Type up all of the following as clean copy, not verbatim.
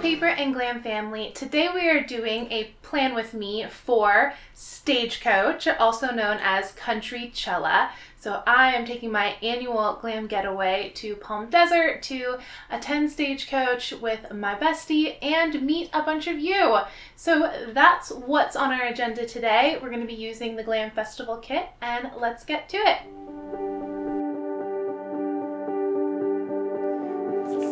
Paper and Glam family. Today we are doing a plan with me for Stagecoach, also known as Coachella. So I am taking my annual glam getaway to Palm Desert to attend Stagecoach with my bestie and meet a bunch of you. So that's what's on our agenda today. We're going to be using the Glam Festival Kit, and let's get to it.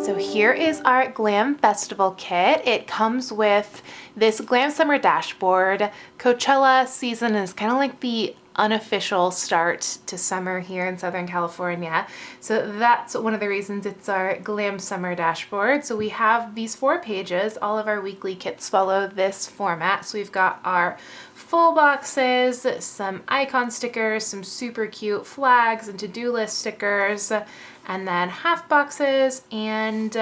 So here is our Glam Festival Kit. It comes with this Glam Summer dashboard. Coachella season is kind of like the unofficial start to summer here in Southern California. So that's one of the reasons it's our Glam Summer dashboard. So we have these 4 pages. All of our weekly kits follow this format. So we've got our full boxes, some icon stickers, some super cute flags and to-do list stickers, and then half boxes and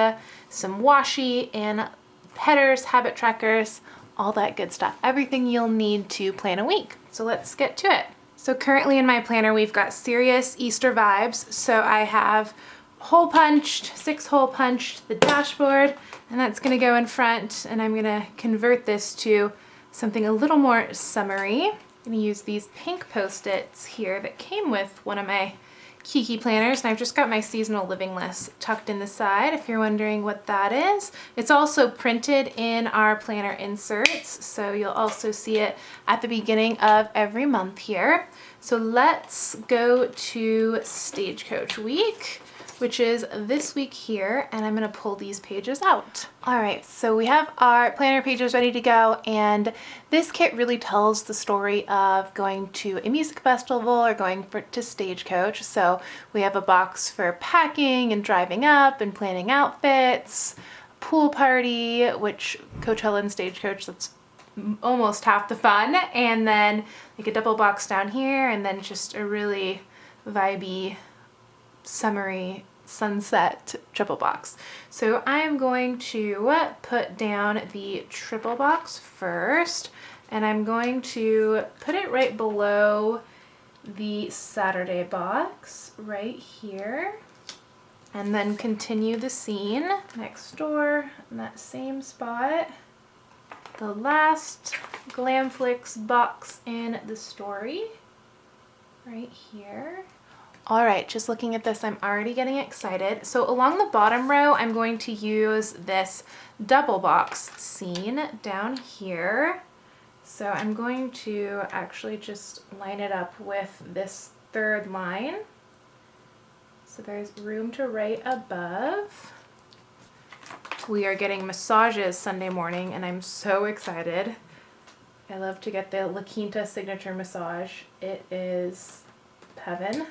some washi and headers, habit trackers, all that good stuff. Everything you'll need to plan a week. So let's get to it. So currently in my planner, we've got serious Easter vibes. So I have hole punched, 6 hole punched the dashboard, and that's gonna go in front, and I'm gonna convert this to something a little more summery. I'm gonna use these pink Post-its here that came with one of my Kiki planners, and I've just got my seasonal living list tucked in the side if you're wondering what that is. It's also printed in our planner inserts, so you'll also see it at the beginning of every month here. So let's go to Stagecoach week, which is this week here, and I'm gonna pull these pages out. All right, so we have our planner pages ready to go, and this kit really tells the story of going to a music festival or going to Stagecoach. So we have a box for packing and driving up and planning outfits, pool party, which Coachella and Stagecoach, that's almost half the fun, and then like a double box down here, and then just a really vibey summery sunset triple box. So I'm going to put down the triple box first, and I'm going to put it right below the Saturday box right here, and then continue the scene next door in that same spot. The last Glamflix box in the story right here. All right, just looking at this, I'm already getting excited. So along the bottom row, I'm going to use this double box scene down here. So I'm going to actually just line it up with this 3rd line. So there's room to write above. We are getting massages Sunday morning, and I'm so excited. I love to get the La Quinta signature massage. It is heaven.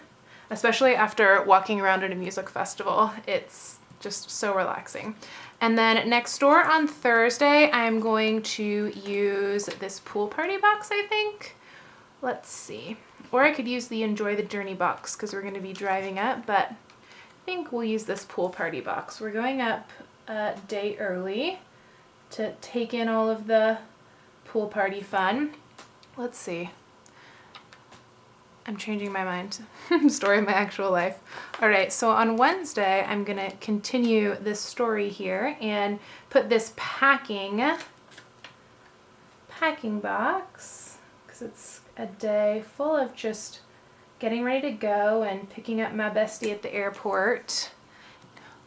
Especially after walking around at a music festival. It's just so relaxing. And then next door on Thursday, I'm going to use this pool party box, I think. Let's see. Or I could use the Enjoy the Journey box because we're going to be driving up, but I think we'll use this pool party box. We're going up a day early to take in all of the pool party fun. Let's see. I'm changing my mind. Story of my actual life. All right, so on Wednesday, I'm gonna continue this story here and put this packing box, because it's a day full of just getting ready to go and picking up my bestie at the airport.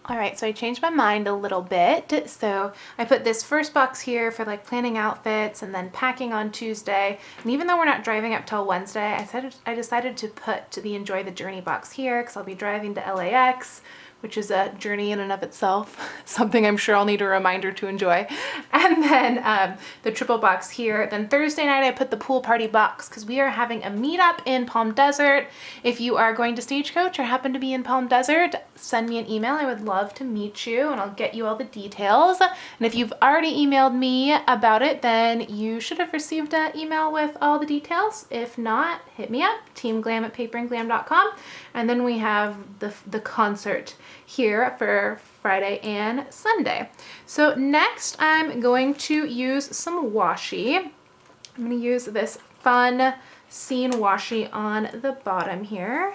All right, so I changed my mind a little bit. So I put this first box here for like planning outfits and then packing on Tuesday. And even though we're not driving up till Wednesday, I decided to put the Enjoy the Journey box here because I'll be driving to LAX, which is a journey in and of itself, something I'm sure I'll need a reminder to enjoy. And then the triple box here. Then Thursday night, I put the pool party box because we are having a meetup in Palm Desert. If you are going to Stagecoach or happen to be in Palm Desert, send me an email. I would love to meet you, and I'll get you all the details. And if you've already emailed me about it, then you should have received an email with all the details. If not, hit me up, teamglam@paperandglam.com. And then we have the concert here for Friday and Sunday. So next I'm going to use some washi. I'm going to use this fun scene washi on the bottom here.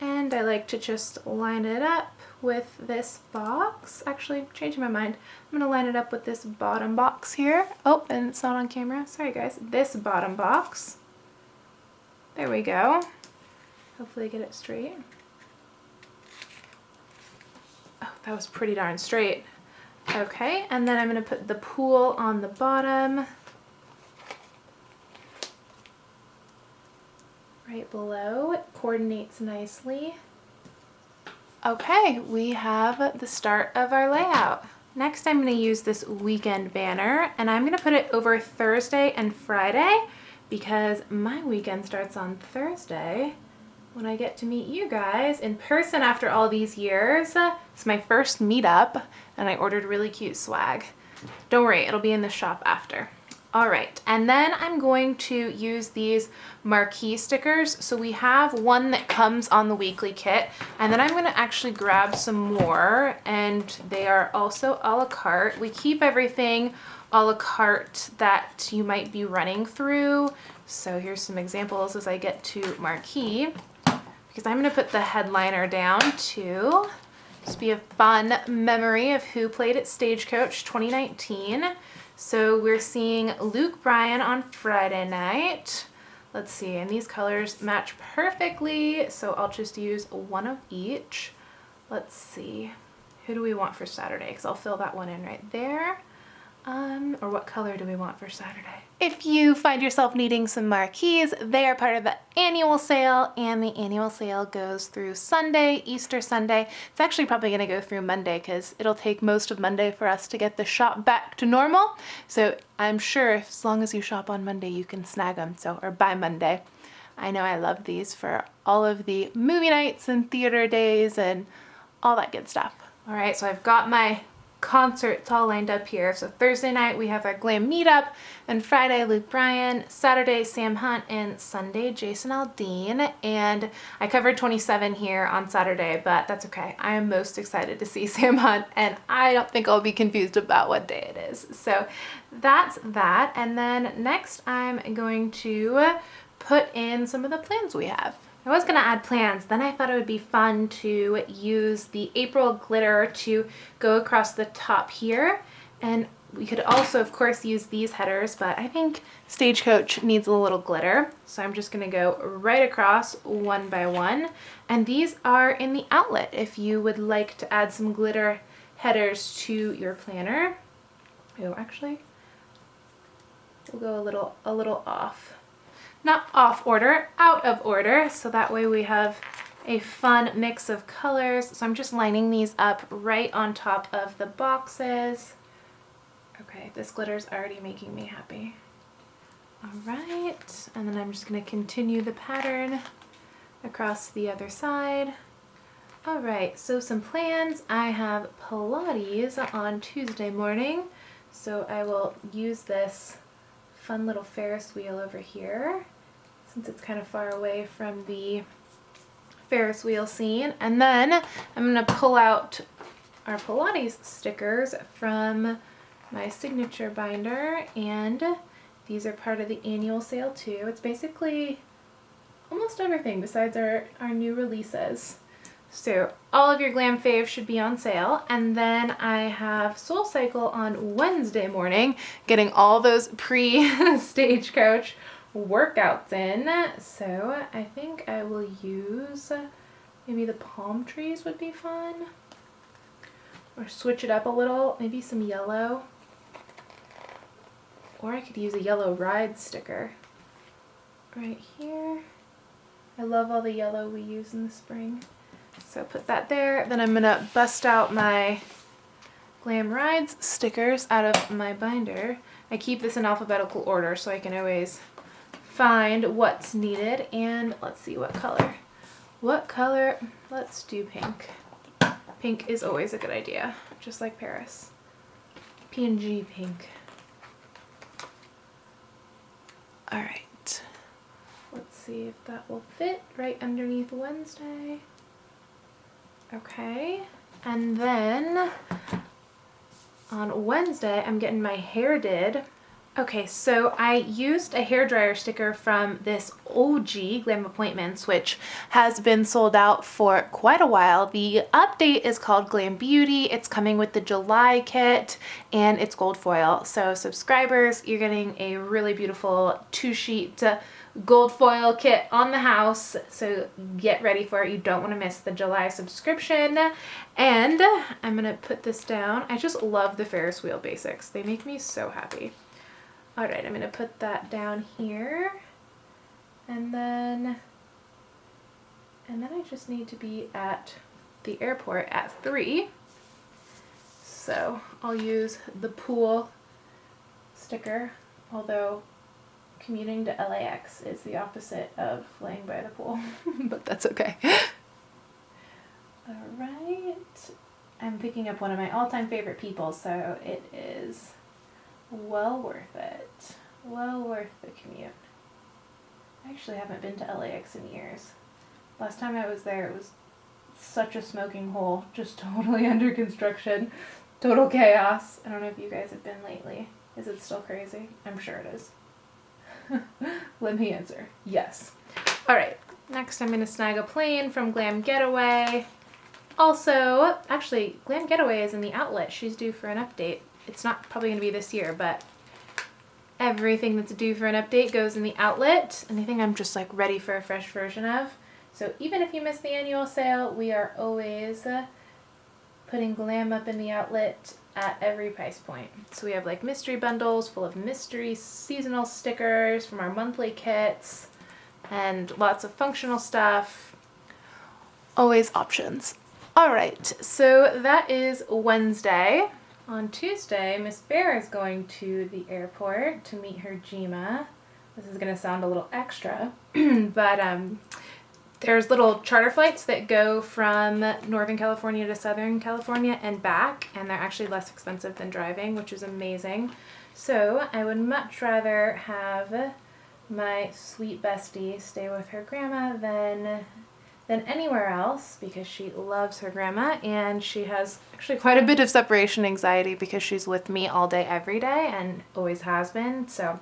And I like to just line it up with this box. Actually, changing my mind. I'm gonna line it up with this bottom box here. Oh, and it's not on camera. Sorry guys. This bottom box. There we go. Hopefully I get it straight. Oh, that was pretty darn straight. Okay, and then I'm gonna put the pool on the bottom. Right below, it coordinates nicely. Okay, we have the start of our layout. Next, I'm gonna use this weekend banner, and I'm gonna put it over Thursday and Friday because my weekend starts on Thursday when I get to meet you guys in person after all these years. It's my first meetup, and I ordered really cute swag. Don't worry, it'll be in the shop after. All right, and then I'm going to use these marquee stickers. So we have one that comes on the weekly kit, and then I'm gonna actually grab some more, and they are also a la carte. We keep everything a la carte that you might be running through. So here's some examples as I get to marquee, because I'm gonna put the headliner down too. Just be a fun memory of who played at Stagecoach 2019. So we're seeing Luke Bryan on Friday night. Let's see, and these colors match perfectly, so I'll just use one of each. Let's see, who do we want for Saturday? Because I'll fill that one in right there. Or what color do we want for Saturday? If you find yourself needing some marquees, they are part of the annual sale, and the annual sale goes through Sunday, Easter Sunday. It's actually probably gonna go through Monday because it'll take most of Monday for us to get the shop back to normal. So I'm sure as long as you shop on Monday, you can snag them, or by Monday. I know I love these for all of the movie nights and theater days and all that good stuff. All right, so I've got my concerts all lined up here. So Thursday night we have our Glam meetup, and Friday Luke Bryan, Saturday Sam Hunt, and Sunday Jason Aldean. And I covered 27 here on Saturday, but that's okay. I am most excited to see Sam Hunt, and I don't think I'll be confused about what day it is. So that's that. And then next I'm going to put in some of the plans we have. I was gonna add plans, then I thought it would be fun to use the April glitter to go across the top here, and we could also of course use these headers, but I think Stagecoach needs a little glitter, so I'm just gonna go right across one by one, and these are in the outlet if you would like to add some glitter headers to your planner. Oh, actually, we'll go a little off. Not off order, out of order, so that way we have a fun mix of colors. So I'm just lining these up right on top of the boxes. Okay, this glitter's already making me happy. All right, and then I'm just gonna continue the pattern across the other side. All right, so some plans. I have Pilates on Tuesday morning, so I will use this fun little Ferris wheel over here since it's kind of far away from the Ferris wheel scene. And then I'm gonna pull out our Pilates stickers from my signature binder, and these are part of the annual sale too. It's basically almost everything besides our new releases. So all of your Glam faves should be on sale. And then I have Soul Cycle on Wednesday morning, getting all those pre-Stagecoach workouts in. So I think I will use, maybe the palm trees would be fun. Or switch it up a little, maybe some yellow. Or I could use a yellow ride sticker right here. I love all the yellow we use in the spring. So put that there. Then I'm gonna bust out my Glam Rides stickers out of my binder. I keep this in alphabetical order so I can always find what's needed. And let's see what color. What color? Let's do pink. Pink is always a good idea, just like Paris. P&G pink. All right. Let's see if that will fit right underneath Wednesday. Okay, and then on Wednesday, I'm getting my hair did Okay, so I used a hairdryer sticker from this OG Glam Appointments, which has been sold out for quite a while. The update is called Glam Beauty. It's coming with the July kit and it's gold foil. So subscribers, you're getting a really beautiful 2-sheet gold foil kit on the house. So get ready for it. You don't want to miss the July subscription. And I'm going to put this down. I just love the Ferris wheel basics. They make me so happy. All right, I'm going to put that down here, and then I just need to be at the airport at 3. So I'll use the pool sticker, although commuting to LAX is the opposite of laying by the pool, but that's okay. All right, I'm picking up one of my all-time favorite people, so it is well worth it. Well worth the commute. I actually haven't been to LAX in years. Last time I was there, it was such a smoking hole, just totally under construction, total chaos. I don't know if you guys have been lately. Is it still crazy? I'm sure it is. Let me answer. Yes. All right, next I'm going to snag a plane from Glam Getaway. Also, actually, Glam Getaway is in the outlet. She's due for an update. It's not probably going to be this year, but everything that's due for an update goes in the outlet. Anything I'm just like ready for a fresh version of. So even if you miss the annual sale, we are always putting Glam up in the outlet at every price point. So we have like mystery bundles full of mystery seasonal stickers from our monthly kits and lots of functional stuff. Always options. All right, so that is Wednesday. On Tuesday, Miss Bear is going to the airport to meet her Jima. This is going to sound a little extra, but there's little charter flights that go from Northern California to Southern California and back, and they're actually less expensive than driving, which is amazing. So I would much rather have my sweet bestie stay with her grandma than anywhere else, because she loves her grandma and she has actually quite a bit of separation anxiety because she's with me all day every day and always has been. So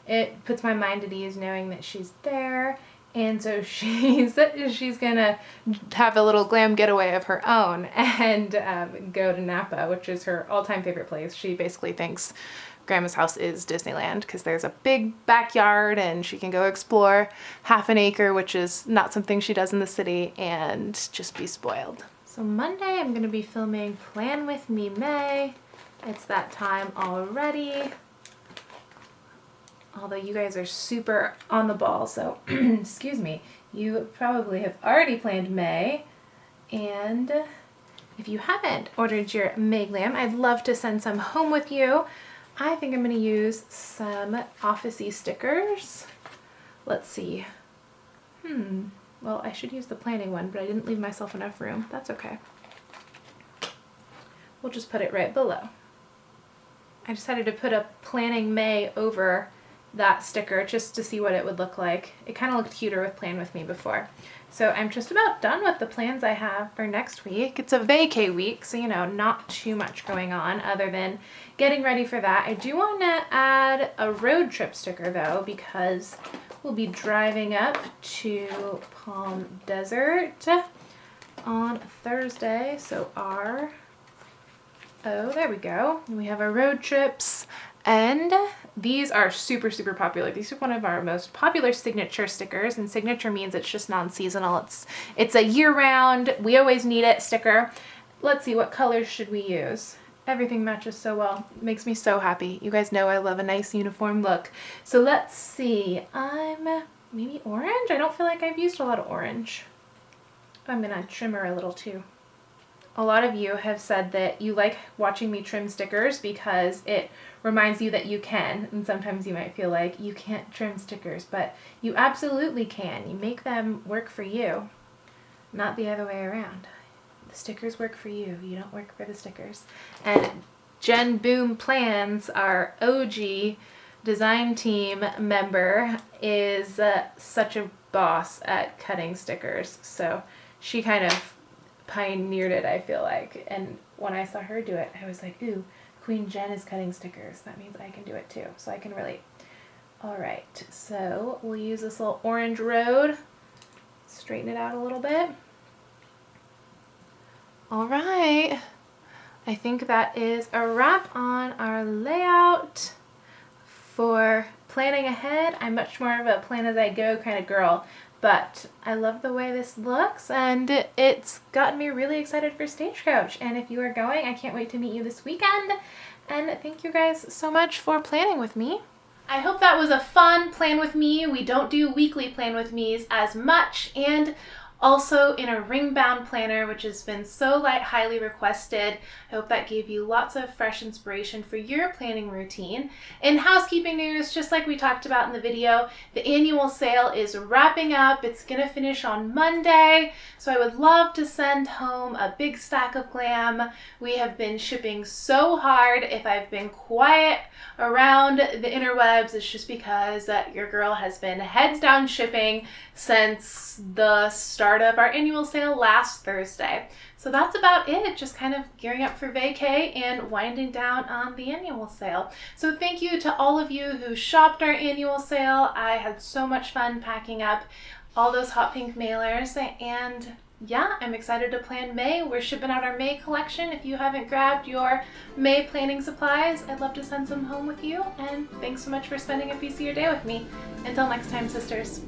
it puts my mind at ease knowing that she's there, and so she's gonna have a little Glam getaway of her own and go to Napa, which is her all-time favorite place. She basically thinks Grandma's house is Disneyland because there's a big backyard and she can go explore half an acre, which is not something she does in the city, and just be spoiled. So Monday I'm going to be filming Plan With Me May. It's that time already. Although you guys are super on the ball, so excuse me, you probably have already planned May. And if you haven't ordered your May Glam, I'd love to send some home with you. I think I'm going to use some officey stickers. Let's see. Well, I should use the planning one, but I didn't leave myself enough room. That's okay. We'll just put it right below. I decided to put a Planning May over that sticker just to see what it would look like. It kind of looked cuter with Plan With Me before. So I'm just about done with the plans I have for next week. It's a vacay week, so not too much going on other than getting ready for that. I do want to add a road trip sticker though, because we'll be driving up to Palm Desert on Thursday. So there we go. We have our road trips, and these are super, super popular. These are one of our most popular signature stickers, and signature means it's just non-seasonal. It's a year-round, we always need it sticker. Let's see, what colors should we use? Everything matches so well. It makes me so happy. You guys know I love a nice uniform look. So let's see. I'm maybe orange? I don't feel like I've used a lot of orange. I'm gonna trim her a little too. A lot of you have said that you like watching me trim stickers because it reminds you that you can, and sometimes you might feel like you can't trim stickers, but you absolutely can. You make them work for you, not the other way around. The stickers work for you. You don't work for the stickers. And Jen Boom Plans, our OG design team member, is such a boss at cutting stickers. So she kind of pioneered it, I feel like. And when I saw her do it, I was like, ooh, Queen Jen is cutting stickers. That means I can do it too, so I can relate. All right, so we'll use this little orange road, straighten it out a little bit. All right, I think that is a wrap on our layout for planning ahead. I'm much more of a plan as I go kind of girl, but I love the way this looks, and it's gotten me really excited for Stagecoach. And if you are going, I can't wait to meet you this weekend. And thank you guys so much for planning with me. I hope that was a fun plan with me. We don't do weekly plan with me's as much, and also in a ring-bound planner, which has been so highly requested. I hope that gave you lots of fresh inspiration for your planning routine. In housekeeping news, just like we talked about in the video, the annual sale is wrapping up. It's gonna finish on Monday, so I would love to send home a big stack of glam. We have been shipping so hard. If I've been quiet around the interwebs, it's just because your girl has been heads down shipping since the start of our annual sale last Thursday. So that's about it, just kind of gearing up for vacay and winding down on the annual sale. So thank you to all of you who shopped our annual sale. I had so much fun packing up all those hot pink mailers, and yeah, I'm excited to plan May. We're shipping out our May collection. If you haven't grabbed your May planning supplies, I'd love to send some home with you, and thanks so much for spending a piece of your day with me. Until next time, sisters.